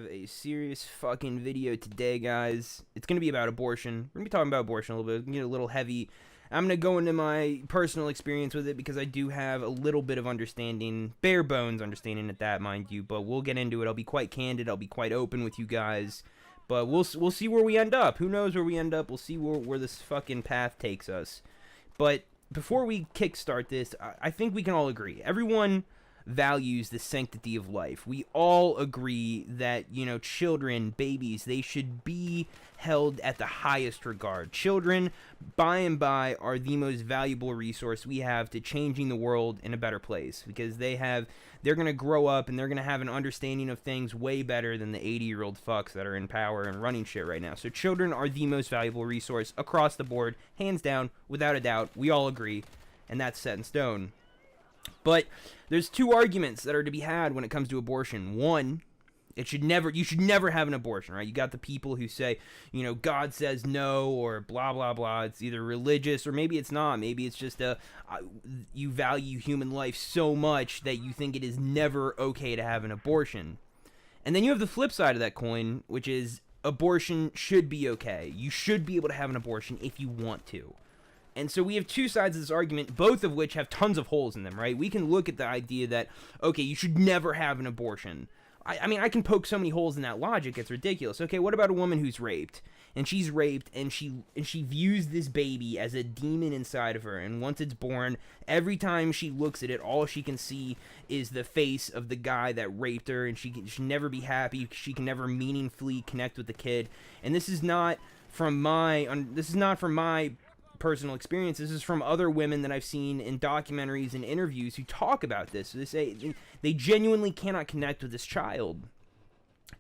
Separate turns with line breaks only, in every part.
have a serious fucking video today, guys. It's gonna be about abortion. We're gonna be talking about abortion a little bit. Get a little heavy. I'm gonna go into my personal experience with it because I do have a little bit of understanding, bare bones understanding at that, mind you. But we'll get into it. I'll be quite candid. I'll be quite open with you guys. But we'll see where we end up. Who knows where we end up? We'll see where this fucking path takes us. But before we kickstart this, I think we can all agree. Everyone values the sanctity of life. We all agree that, children, babies, they should be held at the highest regard. Children, by and by, are the most valuable resource we have to changing the world in a better place, because they're going to grow up and they're going to have an understanding of things way better than the 80-year-old fucks that are in power and running shit right now. So children are the most valuable resource across the board, hands down, without a doubt. We all agree, and that's set in stone. But there's two arguments that are to be had when it comes to abortion. One, you should never have an abortion, right? You got the people who say, God says no, or blah, blah, blah. It's either religious or maybe it's not. Maybe it's just you value human life so much that you think it is never okay to have an abortion. And then you have the flip side of that coin, which is abortion should be okay. You should be able to have an abortion if you want to. And so we have two sides of this argument, both of which have tons of holes in them, right? We can look at the idea that, okay, you should never have an abortion. I mean, I can poke so many holes in that logic, it's ridiculous. Okay, what about a woman who's raped? And she's raped, and she views this baby as a demon inside of her, and once it's born, every time she looks at it, all she can see is the face of the guy that raped her, and she can never be happy, she can never meaningfully connect with the kid. And this is not from my personal experience. This is from other women that I've seen in documentaries and interviews who talk about this. They say they genuinely cannot connect with this child.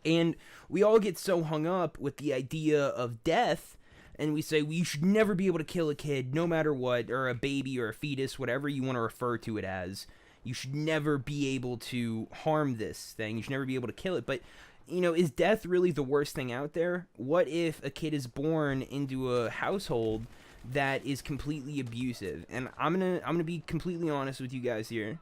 And we all get so hung up with the idea of death, and we say, well, you should never be able to kill a kid no matter what, or a baby or a fetus, whatever you want to refer to it as. You should never be able to harm this thing. You should never be able to kill it. But is death really the worst thing out there? What if a kid is born into a household that is completely abusive? And I'm gonna be completely honest with you guys here.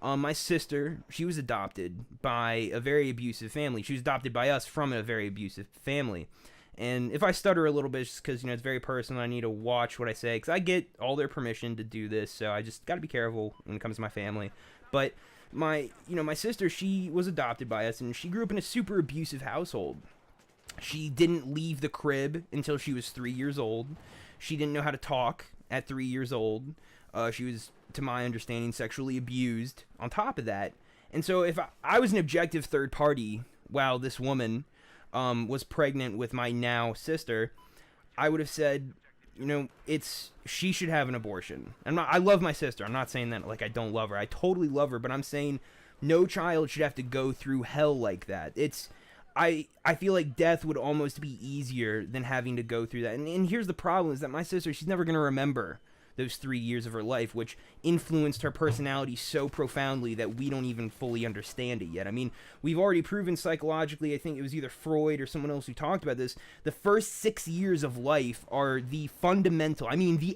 My sister, she was adopted by a very abusive family. She was adopted by us from a very abusive family. And if I stutter a little bit, it's because it's very personal. I need to watch what I say, because I get all their permission to do this. So I just got to be careful when it comes to my family. But my sister, she was adopted by us, and she grew up in a super abusive household. She didn't leave the crib until she was 3 years old. She didn't know how to talk at 3 years old. She was, to my understanding, sexually abused on top of that. And so if I was an objective third party while this woman was pregnant with my now sister, I would have said, she should have an abortion. I love my sister. I'm not saying that like I don't love her. I totally love her. But I'm saying no child should have to go through hell like that. I feel like death would almost be easier than having to go through that. And here's the problem, is that my sister, she's never going to remember those 3 years of her life, which influenced her personality so profoundly that we don't even fully understand it yet. I mean, we've already proven psychologically, I think it was either Freud or someone else who talked about this, the first 6 years of life are the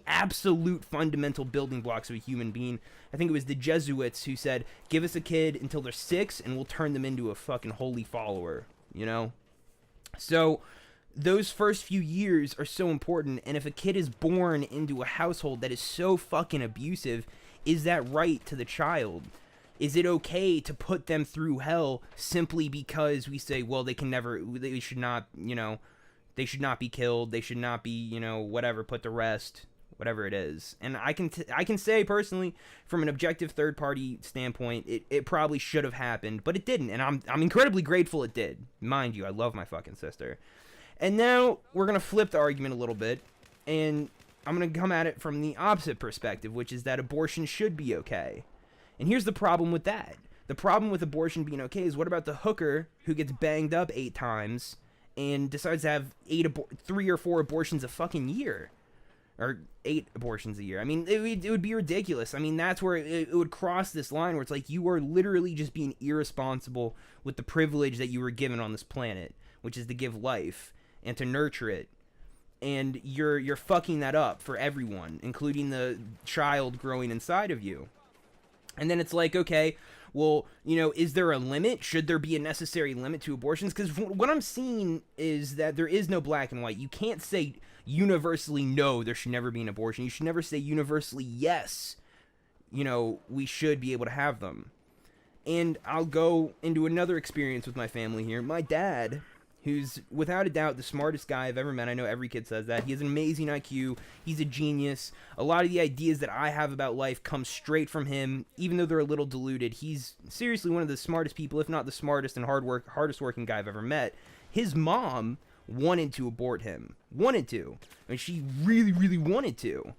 absolute fundamental building blocks of a human being. I think it was the Jesuits who said, give us a kid until they're 6 and we'll turn them into a fucking holy follower. So those first few years are so important, and if a kid is born into a household that is so fucking abusive, is that right to the child? Is it okay to put them through hell simply because we say, well, they should not be killed, they should not be, whatever, put to rest, whatever it is. And I can say personally, from an objective third-party standpoint, it probably should have happened, but it didn't, and I'm incredibly grateful it did. Mind you, I love my fucking sister. And now we're gonna flip the argument a little bit, and I'm gonna come at it from the opposite perspective, which is that abortion should be okay. And here's the problem with that. The problem with abortion being okay is, what about the hooker who gets banged up 8 times and decides to have 3 or 4 abortions a fucking year? Or 8 abortions a year. I mean, it would be ridiculous. I mean, that's where it would cross this line where it's like you are literally just being irresponsible with the privilege that you were given on this planet, which is to give life and to nurture it. And you're fucking that up for everyone, including the child growing inside of you. And then it's like, okay, well, is there a limit? Should there be a necessary limit to abortions? Because what I'm seeing is that there is no black and white. You can't say universally no, there should never be an abortion. You should never say universally yes, we should be able to have them. And I'll go into another experience with my family here. My dad, who's without a doubt the smartest guy I've ever met. I know every kid says that. He has an amazing IQ. He's a genius. A lot of the ideas that I have about life come straight from him, even though they're a little diluted. He's seriously one of the smartest people, if not the smartest and hardest working guy I've ever met. His mom wanted to abort him. Wanted to. I mean, she really, really wanted to.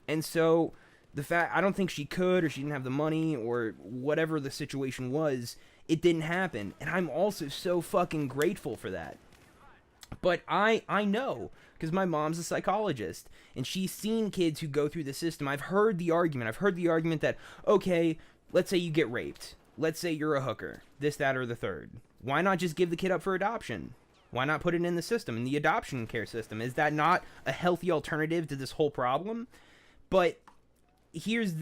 And so the fact, I don't think she could, or she didn't have the money, or whatever the situation was, it didn't happen. And I'm also so fucking grateful for that. But I know, because my mom's a psychologist, and she's seen kids who go through the system. I've heard the argument that, okay, let's say you get raped. Let's say you're a hooker. This, that, or the third. Why not just give the kid up for adoption? Why not put it in the system, in the adoption care system? Is that not a healthy alternative to this whole problem? But here's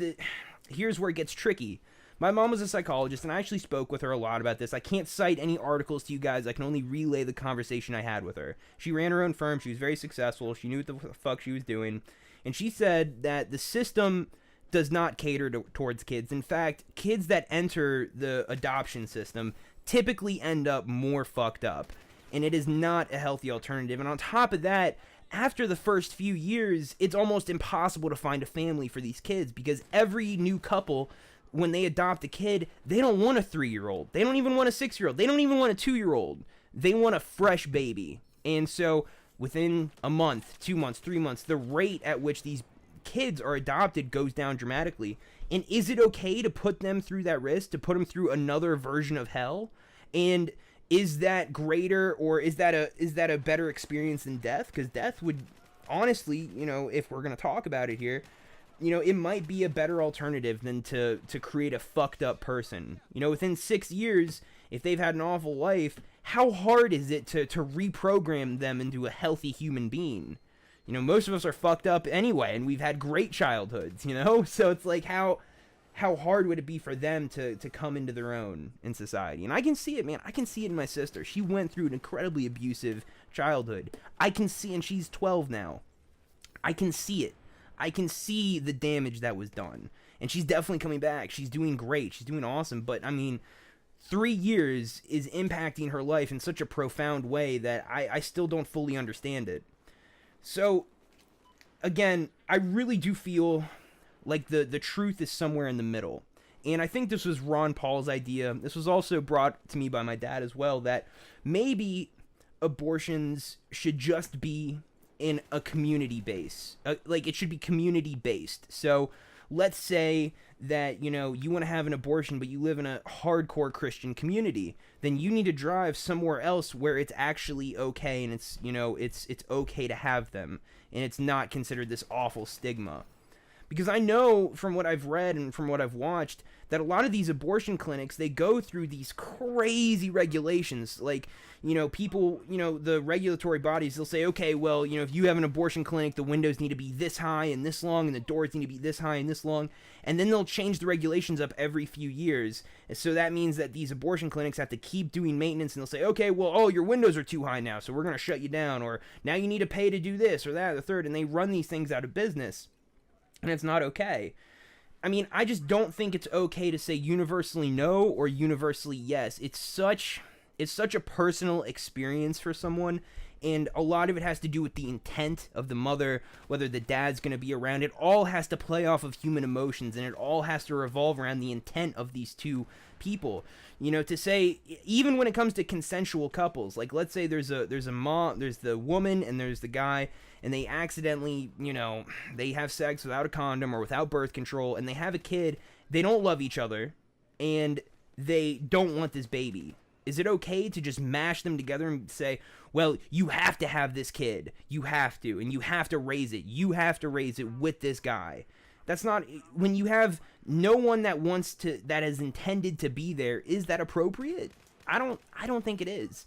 where it gets tricky. My mom was a psychologist, and I actually spoke with her a lot about this. I can't cite any articles to you guys. I can only relay the conversation I had with her. She ran her own firm. She was very successful. She knew what the fuck she was doing. And she said that the system does not cater towards kids. In fact, kids that enter the adoption system typically end up more fucked up. And it is not a healthy alternative. And on top of that, after the first few years, it's almost impossible to find a family for these kids, because every new couple, when they adopt a kid, they don't want a 3-year-old. They don't even want a 6-year-old. They don't even want a 2-year-old. They want a fresh baby. And so within a month, 2 months, 3 months, the rate at which these kids are adopted goes down dramatically. And is it okay to put them through that risk, to put them through another version of hell? And is that greater, or is that a better experience than death? Because death would, honestly, if we're going to talk about it here, it might be a better alternative than to create a fucked up person. Within 6 years, if they've had an awful life, how hard is it to reprogram them into a healthy human being? Most of us are fucked up anyway, and we've had great childhoods, So it's like, how hard would it be for them to come into their own in society? And I can see it, man. I can see it in my sister. She went through an incredibly abusive childhood. I can see, and she's 12 now. I can see it. I can see the damage that was done. And she's definitely coming back. She's doing great. She's doing awesome. But, 3 years is impacting her life in such a profound way that I still don't fully understand it. So, again, I really do feel like the truth is somewhere in the middle. And I think this was Ron Paul's idea. This was also brought to me by my dad as well, that maybe abortions should just be in a community base. Like, it should be community based. So let's say that, you want to have an abortion, but you live in a hardcore Christian community. Then you need to drive somewhere else where it's actually okay, and it's, it's okay to have them, and it's not considered this awful stigma. Because I know from what I've read and from what I've watched that a lot of these abortion clinics, they go through these crazy regulations. Like, people, the regulatory bodies, they'll say, okay, well, if you have an abortion clinic, the windows need to be this high and this long, and the doors need to be this high and this long. And then they'll change the regulations up every few years. And so that means that these abortion clinics have to keep doing maintenance, and they'll say, okay, well, oh, your windows are too high now, so we're going to shut you down. Or now you need to pay to do this or that or the third. And they run these things out of business. And it's not okay. I just don't think it's okay to say universally no or universally yes. It's such a personal experience for someone, and a lot of it has to do with the intent of the mother, whether the dad's going to be around. It all has to play off of human emotions, and it all has to revolve around the intent of these two people. To say, even when it comes to consensual couples, like, let's say there's a mom, there's the woman, and there's the guy, and they accidentally, they have sex without a condom or without birth control, and they have a kid. They don't love each other, and they don't want this baby. Is it okay to just mash them together and say, well, you have to have this kid. You have to, and you have to raise it. You have to raise it with this guy. That's not, when you have no one that is intended to be there, is that appropriate? I don't think it is.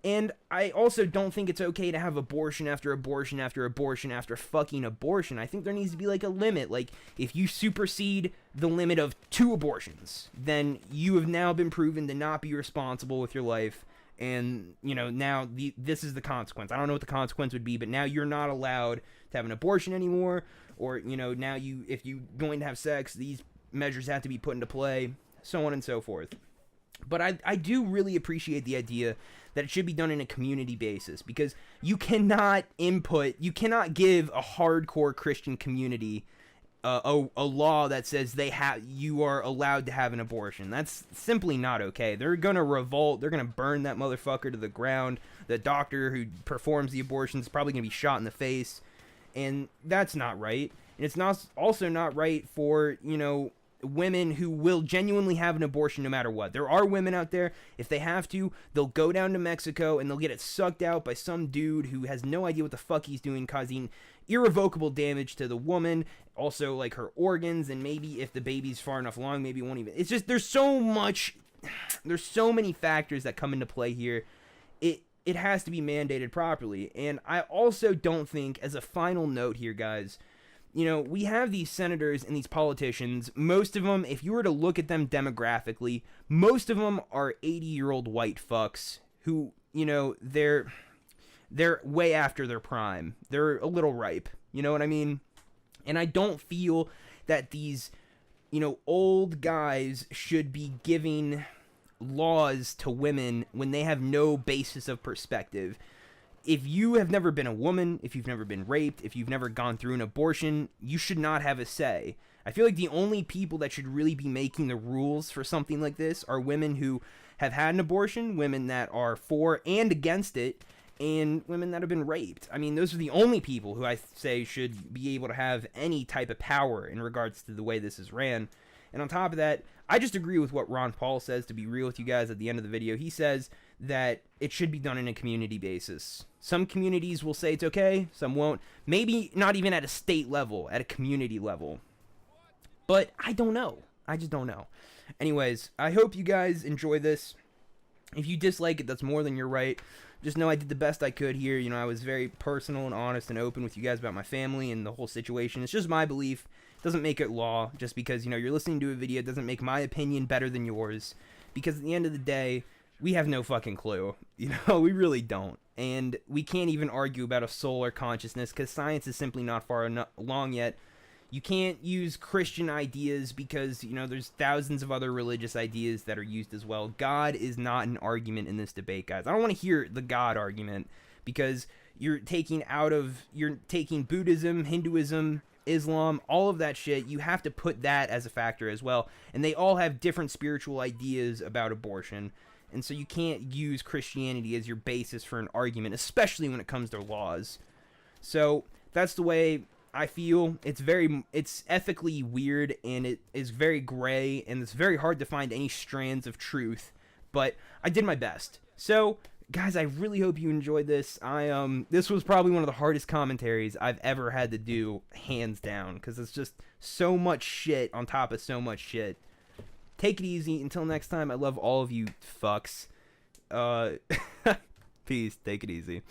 And I also don't think it's okay to have abortion after abortion after abortion after fucking abortion. I think there needs to be like a limit. Like, if you supersede the limit of 2 abortions, then you have now been proven to not be responsible with your life. And, you know, now this is the consequence. I don't know what the consequence would be, but now you're not allowed to have an abortion anymore. Or, you know, now if you're going to have sex, these measures have to be put into play, so on and so forth. But I do really appreciate the idea that it should be done in a community basis, because you cannot give a hardcore Christian community a law that says you are allowed to have an abortion. That's simply not okay. They're gonna revolt. They're gonna burn that motherfucker to the ground. The doctor who performs the abortion is probably gonna be shot in the face, and that's not right. And it's also not right for, you know, women who will genuinely have an abortion no matter what. There are women out there, if they have to, they'll go down to Mexico and they'll get it sucked out by some dude who has no idea what the fuck he's doing, causing irrevocable damage to the woman, also like her organs, and maybe if the baby's far enough along, maybe it won't even. It's just there's so many factors that come into play here. It has to be mandated properly. And I also don't think, as a final note here, guys, you know, we have these senators and these politicians. Most of them, if you were to look at them demographically, most of them are 80-year-old white fucks who, you know, they're way after their prime. They're a little ripe. You know what I mean? And I don't feel that these, you know, old guys should be giving laws to women when they have no basis of perspective. If you have never been a woman, if you've never been raped, if you've never gone through an abortion, you should not have a say. I feel like the only people that should really be making the rules for something like this are women who have had an abortion, women that are for and against it, and women that have been raped. I mean, those are the only people who I say should be able to have any type of power in regards to the way this is ran. And on top of that, I just agree with what Ron Paul says, to be real with you guys, at the end of the video. He says that it should be done on a community basis. Some communities will say it's okay, some won't. Maybe not even at a state level, at a community level. But I don't know. I just don't know. Anyways, I hope you guys enjoy this. If you dislike it, that's more than your right. Just know I did the best I could here. You know, I was very personal and honest and open with you guys about my family and the whole situation. It's just my belief. It doesn't make it law. Just because, you know, you're listening to a video, it doesn't make my opinion better than yours. Because at the end of the day, we have no fucking clue. You know, we really don't. And we can't even argue about a soul or consciousness, because science is simply not far along yet. You can't use Christian ideas because, you know, there's thousands of other religious ideas that are used as well. God is not an argument in this debate, guys. I don't want to hear the God argument, because you're taking Buddhism, Hinduism, Islam, all of that shit. You have to put that as a factor as well. And they all have different spiritual ideas about abortion. And so you can't use Christianity as your basis for an argument, especially when it comes to laws. So that's the way I feel. It's ethically weird, and it is very gray, and it's very hard to find any strands of truth, but I did my best. So guys, I really hope you enjoyed this. This was probably one of the hardest commentaries I've ever had to do, hands down, because it's just so much shit on top of so much shit. Take it easy. Until next time, I love all of you fucks. Peace. Take it easy.